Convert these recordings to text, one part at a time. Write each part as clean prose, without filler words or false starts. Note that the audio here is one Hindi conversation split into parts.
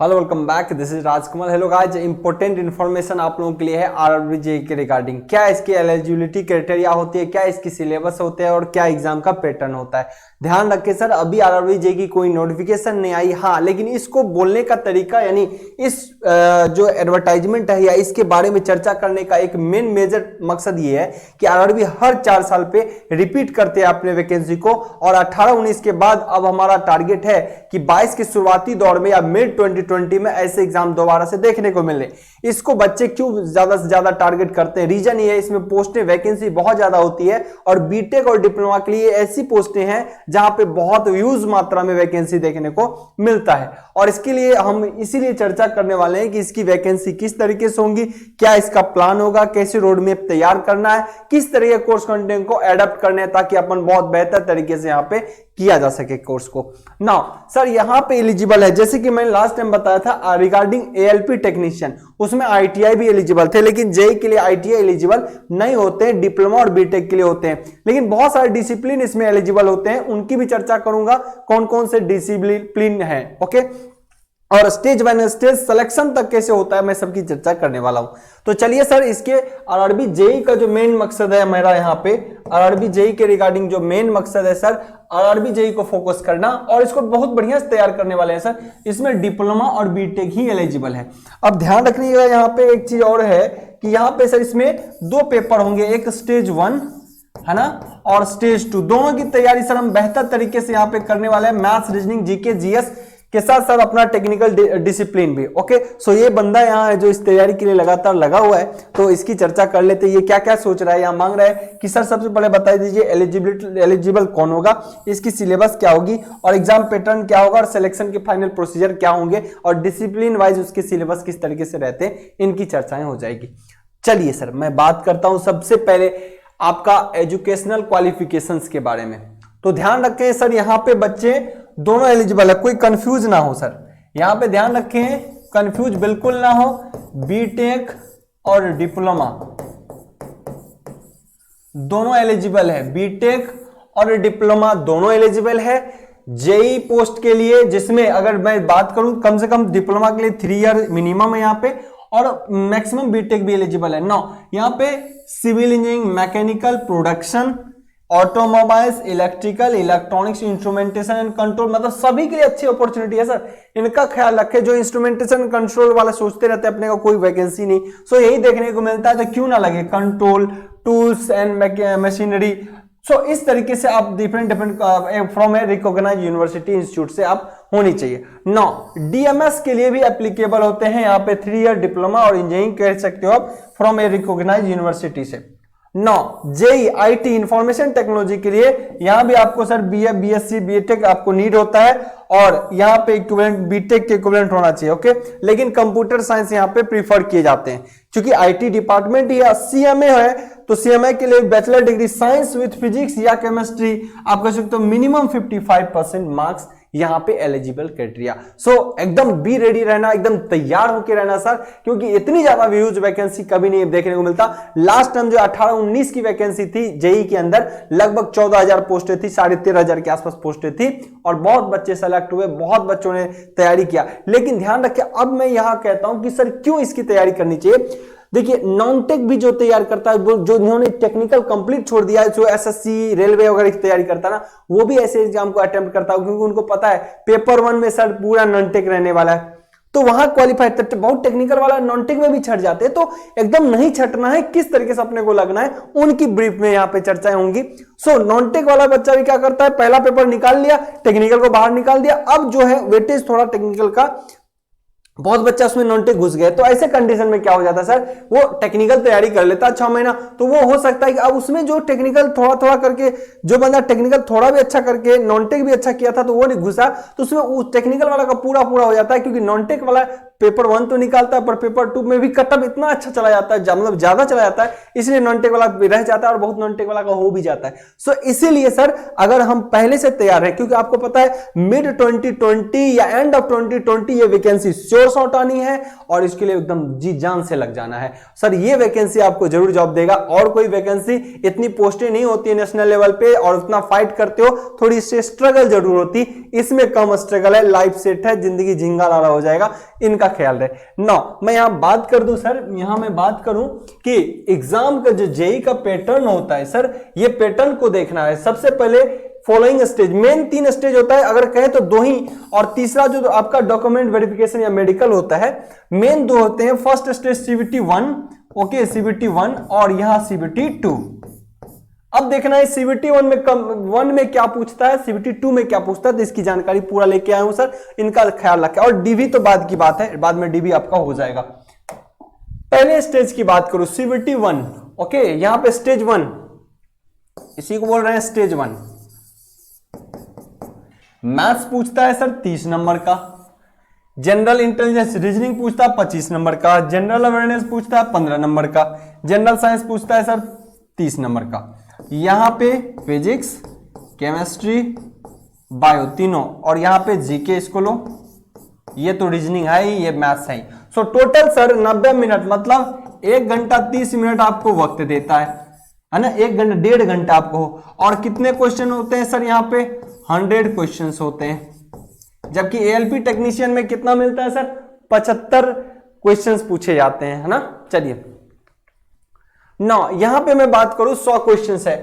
Hello welcome back, this is Rajkumar. Hello guys, important information आप लोगों के लिए है आरआरबी जेईई के रिगार्डिंग। क्या इसकी एलिजिबिलिटी क्राइटेरिया होती है, क्या इसकी सिलेबस होते हैं और क्या एग्जाम का पैटर्न होता है। ध्यान रखें सर, अभी आरआरबी जेईई की कोई नोटिफिकेशन नहीं आई, हाँ, लेकिन इसको बोलने का तरीका यानी इस जो एडवर्टाइजमेंट है या इसके बारे में चर्चा करने का एक मेन मेजर मकसद ये है कि आरआरबी हर 4 साल पे रिपीट करते हैं अपने वैकेंसी को, और 18-19 के बाद अब हमारा टारगेट है कि 22 के शुरुआती दौर में या मिड 2020 में ऐसे एग्जाम दोबारा से देखने को मिले। इसको बच्चे क्यों ज्यादा से ज्यादा टारगेट करते हैं? रीजन ये है, इसमें पोस्टें वैकेंसी बहुत ज्यादा होती है और बीटेक और डिप्लोमा के लिए ऐसी पोस्टें हैं जहां पे बहुत ह्यूज मात्रा में वैकेंसी देखने को मिलता है। और इसके लिए हम इसीलिए चर्चा करने वाले हैं कि इसकी वैकेंसी किस तरीके से होंगी, क्या इसका प्लान होगा, कैसे रोड मैप तैयार करना है, किस तरह के कोर्स कंटेंट को एडप्ट करने हैं ताकि अपन बहुत बेहतर तरीके से यहां पे किया जा सके कोर्स को। नाउ सर, यहां पे एलिजिबल है, जैसे कि मैंने लास्ट टाइम बताया था रिगार्डिंग एएलपी टेक्नीशियन, उसमें आईटीआई भी एलिजिबल थे, लेकिन जेईई के लिए आईटीआई एलिजिबल नहीं होते हैं, डिप्लोमा और बीटेक के लिए होते हैं। लेकिन बहुत सारे डिसिप्लिन इसमें एलिजिबल होते हैं, उनकी भी चर्चा करूंगा कौन कौन से डिसिप्लिन है। ओके, और स्टेज बाय स्टेज सिलेक्शन तक कैसे होता है मैं सबकी चर्चा करने वाला हूं। तो चलिए सर, इसके आरआरबी जेईई का जो मेन मकसद है मेरा यहाँ पे, आरआरबी जेईई के रिगार्डिंग जो मेन मकसद है सर, आरआरबी जेईई को फोकस करना और इसको बहुत बढ़िया से तैयार करने वाले हैं सर। इसमें डिप्लोमा और बीटेक ही एलिजिबल है। अब ध्यान रखिएगा, यहाँ पे एक चीज और है कि यहाँ पे सर इसमें 2 पेपर होंगे, एक स्टेज 1 है ना, और स्टेज 2। दोनों की तैयारी सर हम बेहतर तरीके से यहाँ पे करने वाले हैं, मैथ्स, रीजनिंग, जीके, जीएस के साथ सर अपना टेक्निकल डिसिप्लिन भी। ओके, सो ये बंदा यहाँ है जो इस तैयारी के लिए लगातार लगा हुआ है, तो इसकी चर्चा कर लेते हैं। ये क्या क्या सोच रहा है, यहाँ मांग रहा है कि सर सबसे पहले बता दीजिए एलिजिबल कौन होगा, इसकी सिलेबस क्या होगी और एग्जाम पैटर्न क्या होगा और सिलेक्शन के फाइनल प्रोसीजर क्या होंगे और डिसिप्लिन वाइज उसके सिलेबस किस तरीके से रहते हैं, इनकी चर्चाएं हो जाएगी। चलिए सर, मैं बात करता हूं सबसे पहले आपका एजुकेशनल क्वालिफिकेशंस के बारे में। तो ध्यान रखें सर, यहाँ पे बच्चे दोनों एलिजिबल है, कोई कंफ्यूज ना हो सर, यहां पे ध्यान रखें, कंफ्यूज बिल्कुल ना हो। बीटेक और डिप्लोमा दोनों एलिजिबल है, बीटेक और डिप्लोमा दोनों एलिजिबल है जेईई पोस्ट के लिए, जिसमें अगर मैं बात करूं कम से कम डिप्लोमा के लिए 3 ईयर मिनिमम है यहाँ पे, और मैक्सिमम बीटेक भी एलिजिबल है। नो, यहाँ पे civil engineering, mechanical, production, automobiles, electrical, electronics, instrumentation and control, मतलब सभी के लिए अच्छी अपॉर्चुनिटी है सर। इनका ख्याल रखें, जो इंस्ट्रूमेंटेशन कंट्रोल वाला सोचते रहते हैं अपने को कोई वैकेंसी नहीं, सो यही देखने को मिलता है, तो क्यों ना लगे, control, tools and machinery. So इस तरीके से आप different from a recognised university institute से आप होनी चाहिए। नो, डीएमएस के लिए भी एप्लीकेबल होते हैं यहाँ पे 3 ईयर डिप्लोमा और इंजीनियरिंग कह सकते हो आप फ्रॉम ए रिकॉग्नाइज्ड यूनिवर्सिटी से। No, JEE IT information technology के लिए यहां भी आपको सर बीए, बीएससी, बीटेक आपको नीड होता है, और यहां पे इक्विवेलेंट बीटेक के इक्विवेलेंट होना चाहिए। ओके, लेकिन कंप्यूटर साइंस यहां पे प्रीफर किए जाते हैं क्योंकि आईटी डिपार्टमेंट ही सीएमए है, तो सीएमए के लिए bachelor degree science with physics या केमिस्ट्री आप कह सकते हो, मिनिमम 55% मार्क्स यहां पे एलिजिबल क्राइटेरिया। सो एकदम बी रेडी रहना, एकदम तैयार होकर रहना सर, क्योंकि इतनी ज्यादा व्यूज वैकेंसी कभी नहीं देखने को मिलता। लास्ट टाइम जो 18-19 की वैकेंसी थी जेईई के अंदर, लगभग 14,000 पोस्टें थी, 13,500 के आसपास पोस्टें थी, और बहुत बच्चे सेलेक्ट हुए, बहुत बच्चों ने तैयारी किया। लेकिन ध्यान रखिए, अब मैं यहां कहता हूं कि सर क्यों इसकी तैयारी करनी चाहिए। देखिए, नॉन टेक भी जो तैयार करता है, जो इन्होंने टेक्निकल कंप्लीट छोड़ दिया है, जो एसएससी, रेलवे वगैरह की तैयारी करता है ना, वो भी ऐसे एग्जाम को अटेम्प्ट करता है, क्योंकि उनको पता है पेपर 1 में सर पूरा नॉन टेक रहने वाला है, तो वहां क्वालिफाई, बहुत टेक्निकल वाला नॉन टेक में भी छट जाते हैं। तो एकदम नहीं छटना है, किस तरीके से अपने को लगना है, उनकी ब्रीफ में यहाँ पे चर्चाएं होंगी। सो नॉन टेक वाला बच्चा भी क्या करता है, पहला पेपर निकाल लिया, टेक्निकल को बाहर निकाल दिया, अब जो है वेटेज थोड़ा टेक्निकल का, बहुत बच्चा उसमें नॉन टेक घुस गए, तो ऐसे कंडीशन में क्या हो जाता है सर, वो टेक्निकल तैयारी कर लेता है 6 महीना, तो वो हो सकता है कि अब उसमें जो टेक्निकल थोड़ा थोड़ा करके, जो बंदा टेक्निकल थोड़ा भी अच्छा करके नॉन टेक भी अच्छा किया था तो वो नहीं घुसा, तो उसमें टेक्निकल वाला का पूरा पूरा हो जाता है, क्योंकि नॉन टेक वाला पेपर 1 तो निकालता है पर पेपर 2 में भी कटअप इतना अच्छा चला जाता है, मतलब ज्यादा चला जाता है, इसलिए नॉन टेक वाला भी रह जाता है और बहुत नॉन टेक वाला का हो भी जाता है। सो इसीलिए सर अगर हम पहले से तैयार है, क्योंकि आपको पता है मिड 2020 या एंड ऑफ 2020 ये वैकेंसी श्योर शॉट आनी है और इसके लिए एकदम जी जान से लग जाना है। सर ये वैकेंसी आपको जरूर जॉब देगा, और कोई वैकेंसी इतनी पोस्टें नहीं होती है नेशनल लेवल पे और उतना फाइट करते हो, थोड़ी सी स्ट्रगल जरूर होती, इसमें कम स्ट्रगल है, लाइफ सेट है, जिंदगी झिंगा लाला हो जाएगा, इनका ख्याल रहे। नौ मैं यहां बात कर दूं सर, यहां मैं बात करूं कि एग्जाम का जो जेई का पैटर्न होता है सर, ये पैटर्न को देखना है। सबसे पहले फॉलोइंग स्टेज, मेन 3 स्टेज होता है, अगर कहें तो 2 ही, और तीसरा जो आपका डॉक्यूमेंट वेरिफिकेशन या मेडिकल होता है, मेन 2 होते हैं। First stage CBT 1, okay CBT 1 और यहां CBT 2। अब देखना है CBT 1 में क्या पूछता है, CBT 2 में क्या पूछता है, तो इसकी जानकारी पूरा लेके आया हूं सर, इनका ख्याल रखें। और डीवी तो बाद की बात है, बाद में डीवी आपका हो जाएगा। पहले स्टेज की बात करूं CBT 1, ओके यहां पे स्टेज 1, इसी को बोल रहे हैं स्टेज 1। मैथ्स पूछता है सर 30 नंबर का, जनरल इंटेलिजेंस रीजनिंग पूछता है 25 नंबर का, जनरल अवेयरनेस पूछता है 15 नंबर का, जनरल साइंस पूछता है सर 30 नंबर का। यहां पे फिजिक्स, केमिस्ट्री, बायो तीनों, और यहां पे जीके इसको लो, ये तो रीजनिंग है ही, ये मैथ्स है ही। सो टोटल सर 90 मिनट, मतलब 1 घंटा 30 मिनट आपको वक्त देता है ना, 1 घंटा 1.5 घंटा आपको। और कितने क्वेश्चन होते हैं सर यहाँ पे, 100 क्वेश्चंस होते हैं, जबकि एएलपी टेक्नीशियन में कितना मिलता है सर, 75 क्वेश्चंस पूछे जाते हैं, है ना। चलिए ना यहां पे मैं बात करूं 100 क्वेश्चंस है,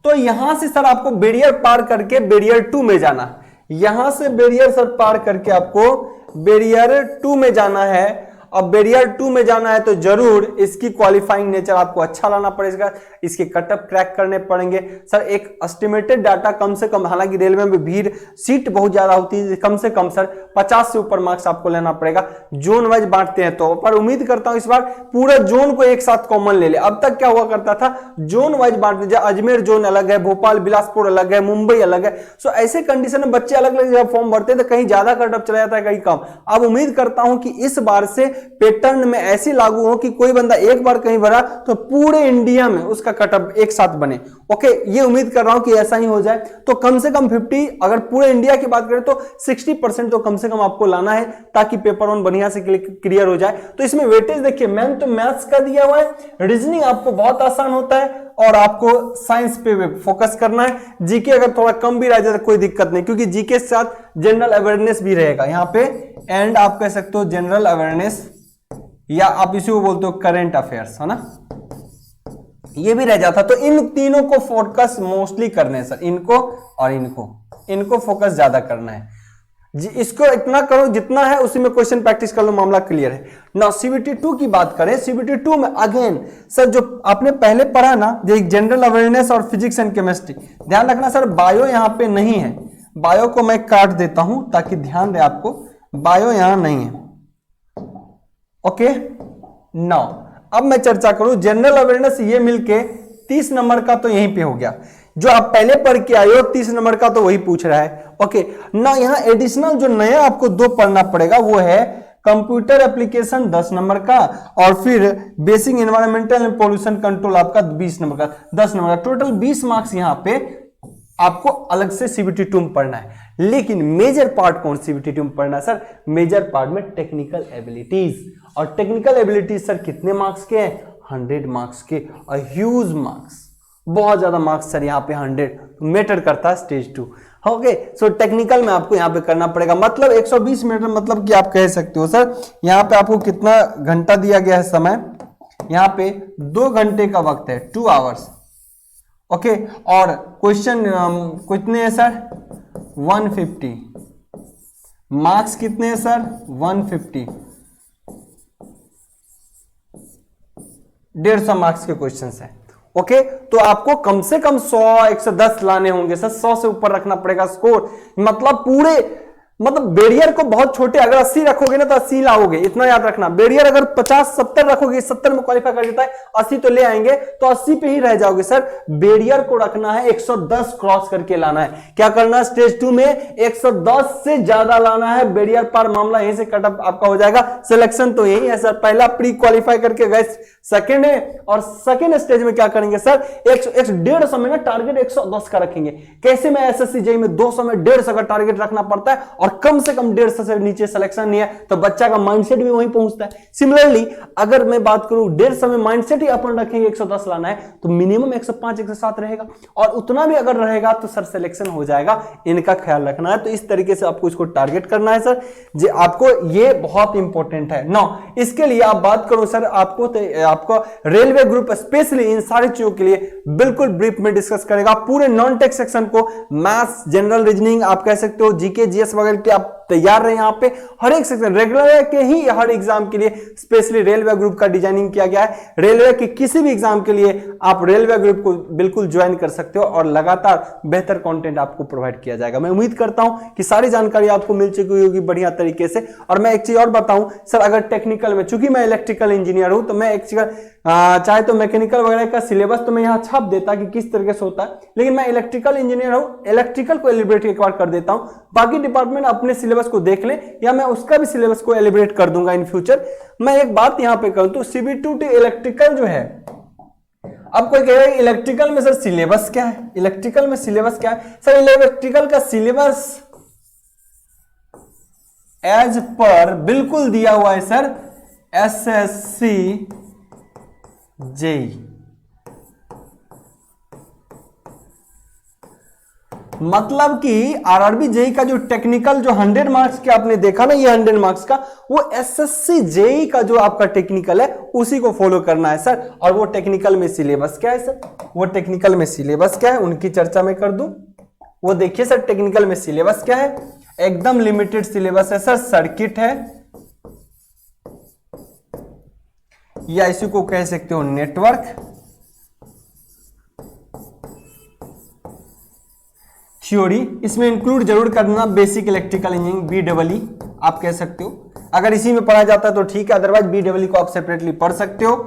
तो यहां से सर आपको बैरियर पार करके बैरियर 2 में जाना, यहां से बैरियर सर पार करके आपको बैरियर 2 में जाना है। अब बैरियर 2 में जाना है तो जरूर इसकी क्वालिफाइंग नेचर आपको अच्छा लाना पड़ेगा, इसके कटअप क्रैक करने पड़ेंगे सर। एक एस्टिमेटेड डाटा कम से कम, हालांकि रेलवे में भीड़ सीट बहुत ज्यादा होती है, कम से कम सर 50 से ऊपर मार्क्स आपको लेना पड़ेगा। जोन वाइज बांटते हैं तो, पर उम्मीद करता हूं इस बार पूरा जोन को एक साथ कॉमन ले ले। अब तक क्या हुआ करता था, जोन वाइज बांट दीजिए, अजमेर जोन अलग है, भोपाल बिलासपुर अलग है, मुंबई अलग है। सो ऐसे कंडीशन में बच्चे अलग अलग जगह फॉर्म भरते हैं तो कहीं ज्यादा कटअप चला जाता है, कहीं कम। अब उम्मीद करता हूं कि इस बार से पैटर्न में ऐसी लागू हो कि कोई बंदा एक बार कहीं भरा तो पूरे इंडिया में उसका कटअप एक साथ बने। ओके ये उम्मीद कर रहा हूं कि ऐसा ही हो जाए। तो कम से कम 50, अगर पूरे इंडिया की बात करें तो 60% तो कम से कम आपको लाना है, ताकि पेपर 1 बढ़िया से क्लियर हो जाए। तो इसमें वेटेज देखिए, मैंने तो मैथ्स का दिया हुआ है, रीजनिंग आपको बहुत आसान होता है और आपको साइंस पे फोकस करना है। जीके अगर थोड़ा कम भी रह जाए तो कोई दिक्कत नहीं, क्योंकि जीके के साथ जनरल अवेयरनेस भी रहेगा यहाँ पे, एंड आप कह सकते हो जनरल अवेयरनेस, या आप इसी को बोलते हो करंट अफेयर्स, है ना, ये भी रह जाता। तो इन तीनों को फोकस मोस्टली करने हैं सर, इनको और इनको फोकस ज्यादा करना है जी। इसको इतना करो जितना है उसी में क्वेश्चन प्रैक्टिस कर लो, मामला क्लियर है ना। CBT 2 की बात करें, CBT 2 में अगेन सर जो आपने पहले पढ़ा ना, जो जनरल अवेयरनेस और फिजिक्स एंड केमिस्ट्री, ध्यान रखना सर बायो यहां पे नहीं है, बायो को मैं काट देता हूं ताकि ध्यान रहे आपको, बायो यहां नहीं है। ओके नाउ अब मैं चर्चा करूं जनरल अवेयरनेस, ये मिलके 30 नंबर का तो यहीं पे हो गया, जो आप पहले पढ़ के आए हो 30 नंबर का तो वही पूछ रहा है। ओके ना यहां एडिशनल जो नया आपको 2 पढ़ना पड़ेगा वो है कंप्यूटर एप्लीकेशन 10 नंबर का, और फिर basic environmental and pollution control आपका 20 नंबर का, 10 नंबर का, टोटल 20 मार्क्स यहां पे आपको अलग से CBT 2 में पढ़ना है। लेकिन मेजर पार्ट कौन CBT 2 में पढ़ना है सर, मेजर पार्ट में टेक्निकल एबिलिटीज, और टेक्निकल एबिलिटीज सर कितने मार्क्स के हैं, 100 मार्क्स के, ह्यूज मार्क्स, बहुत ज्यादा मार्क्स सर यहाँ पे 100 मैटर करता है स्टेज 2। ओके सो टेक्निकल में आपको यहाँ पे करना पड़ेगा, मतलब 120 मिनट, मतलब कि आप कह सकते हो सर यहाँ पे आपको कितना घंटा दिया गया है समय, यहाँ पे 2 घंटे का वक्त है, 2 आवर्स। ओके और क्वेश्चन कितने हैं सर, 150 मार्क्स कितने हैं सर, 150, 150 मार्क्स के क्वेश्चंस हैं। ओके तो आपको कम से कम 100 110 लाने होंगे सर, 100 से ऊपर रखना पड़ेगा स्कोर, मतलब पूरे मतलब बैरियर को बहुत छोटे, अगर 80 रखोगे ना तो 80 लाओगे, इतना याद रखना। बैरियर अगर 50-70 रखोगे, 70 में क्वालिफाई कर देता है, 80 तो ले आएंगे, तो 80 पे ही रह जाओगे सर। बैरियर को रखना है 110 क्रॉस करके लाना है। क्या करना है स्टेज 2 में? 110 से ज्यादा लाना है बैरियर पर। मामला यहीं से कटअप आपका हो जाएगा। सिलेक्शन तो यही है सर, पहला प्री क्वालिफाई करके गए सेकेंड है, और सेकेंड स्टेज में क्या करेंगे सर? 150 में ना टारगेट 110 का रखेंगे। कैसे में एसएससी जेईई में 200 में 150 का टारगेट रखना पड़ता है, और कम से कम 150 से नीचे सिलेक्शन नहीं है, तो बच्चा का माइंडसेट भी वहीं पहुंचता है। सिमिलरली अगर मैं बात करूं 150 में माइंडसेट ही अपन रखेंगे 110 लाना है, तो मिनिमम 105 107 रहेगा, और उतना भी अगर रहेगा तो सर सिलेक्शन हो जाएगा। इनका ख्याल रखना है। तो इस तरीके से आपको इसको टारगेट करना है सर जी, आपको ये बहुत इंपॉर्टेंट है। नो, इसके लिए आप बात करो सर, आपको रेलवे ग्रुप स्पेशली इन सारी चीजों के लिए बिल्कुल ब्रीफ में डिस्कस करेगा। पूरे नॉन टेक सेक्शन को, मैथ्स, जनरल रीजनिंग, आप कह सकते हो जीके जीएस वगैरह के आप तैयार रहे। यहाँ पे हर एक सेक्शन रेगुलर के ही हर एग्जाम के लिए स्पेशली रेलवे ग्रुप का डिजाइनिंग किया गया है। रेलवे के किसी भी एग्जाम के लिए आप रेलवे ग्रुप को बिल्कुल ज्वाइन कर सकते हो, और लगातार बेहतर कंटेंट आपको प्रोवाइड किया जाएगा। मैं उम्मीद करता हूं कि सारी जानकारी आपको मिल चुकी होगी बढ़िया तरीके से। और मैं एक चीज और बताऊं सर, अगर टेक्निकल में, चूंकि मैं इलेक्ट्रिकल इंजीनियर हूं, तो मैं एक चीज चाहे तो मैकेनिकल वगैरह का सिलेबस तो मैं यहां छाप देता कि किस तरीके से होता है, लेकिन मैं इलेक्ट्रिकल इंजीनियर हूं, इलेक्ट्रिकल को एलिब्रेट एक बार कर देता हूं। बाकी डिपार्टमेंट अपने सिलेबस को देख ले, या मैं उसका भी सिलेबस को एलिब्रेट कर दूंगा इन फ्यूचर। मैं एक बात यहां पे कहूं तो CBT इलेक्ट्रिकल जो है, अब कोई कह रहा है इलेक्ट्रिकल में सर सिलेबस क्या है? इलेक्ट्रिकल में सिलेबस क्या है सर? इलेक्ट्रिकल का सिलेबस एज पर बिल्कुल दिया हुआ है सर SSC जेईई। मतलब कि आरआरबी जेईई का जो टेक्निकल जो 100 मार्क्स के आपने देखा ना, ये 100 मार्क्स का, वो एसएससी जेईई का जो आपका टेक्निकल है उसी को फॉलो करना है सर। और वो टेक्निकल में सिलेबस क्या है सर? वो टेक्निकल में सिलेबस क्या है उनकी चर्चा मैं कर दूं। वो देखिए सर, टेक्निकल में सिलेबस क्या है? एकदम लिमिटेड सिलेबस है सर। सर्किट है, या इसी को कह सकते हो नेटवर्क, थ्योरी, इसमें इंक्लूड जरूर करना बेसिक इलेक्ट्रिकल इंजीनियरिंग BEE आप कह सकते हो। अगर इसी में पढ़ा जाता है तो ठीक है, अदरवाइज BEE को आप सेपरेटली पढ़ सकते हो।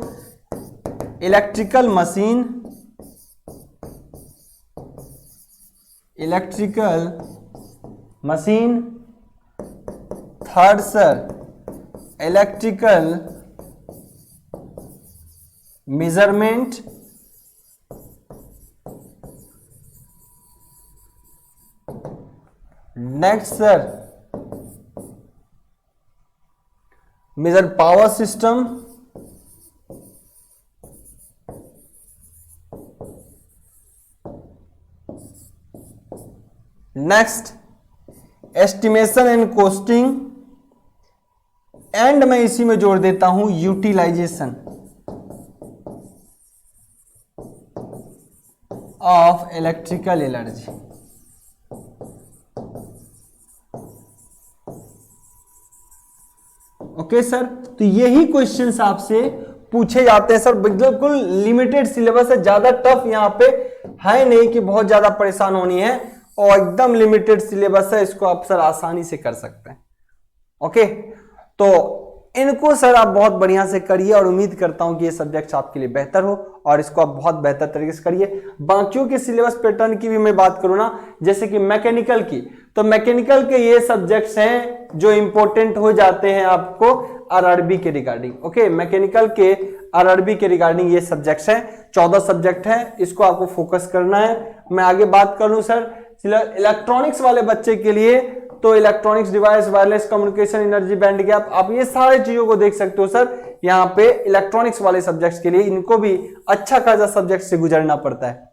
Electrical machine, third sir electrical measurement, next sir major power system, next estimation and costing, and मैं इसी में जोड़ देता हूं utilisation of electrical energy. Okay sir, तो यही क्वेश्चंस आपसे पूछे जाते हैं सर। बिल्कुल लिमिटेड सिलेबस है, ज्यादा टफ यहाँ पे है नहीं कि बहुत ज्यादा परेशान होनी है, और एकदम लिमिटेड सिलेबस है, इसको आप सर आसानी से कर सकते हैं। ओके, तो इनको सर आप बहुत बढ़िया से करिए, और उम्मीद करता हूं कि ये सब्जेक्ट आपके लिए बेहतर हो, और इसको आप बहुत बेहतर तरीके से करिए। बाकियों के सिलेबस पैटर्न की भी मैं बात करूं ना, जैसे कि मैकेनिकल की, तो मैकेनिकल के ये सब्जेक्ट्स हैं जो इंपॉर्टेंट हो जाते हैं आपको आरआरबी के रिगार्डिंग। ओके, मैकेनिकल के आरआरबी के रिगार्डिंग ये सब्जेक्ट्स हैं, 14 सब्जेक्ट है, इसको आपको फोकस करना है। मैं आगे बात करूं सर इलेक्ट्रॉनिक्स वाले बच्चे के लिए, तो electronics device, wireless communication, energy band gap, आप ये सारे चीजों को देख सकते हो सर। यहाँ पे इलेक्ट्रॉनिक्स वाले सब्जेक्ट्स के लिए इनको भी अच्छा खासा सब्जेक्ट से गुजरना पड़ता है।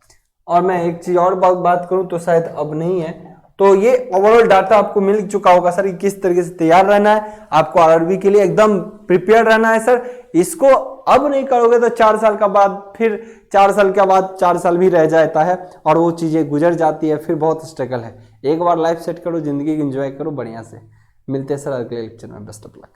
और मैं एक चीज और बात करूं तो शायद अब नहीं है, तो ये ओवरऑल डाटा आपको मिल चुका होगा सर कि किस तरीके से तैयार रहना है, आपको आरआरबी के लिए एकदम प्रिपेयर रहना है सर। इसको अब नहीं करोगे तो 4 साल का बाद, फिर 4 साल के बाद 4 साल भी रह जाता है, और वो चीजें गुजर जाती है, फिर बहुत स्ट्रगल है। एक बार लाइफ सेट करो, जिंदगी एंजॉय करो बढ़िया से। मिलते हैं सर अगले लेक्चर में, बेस्ट ऑफ लक।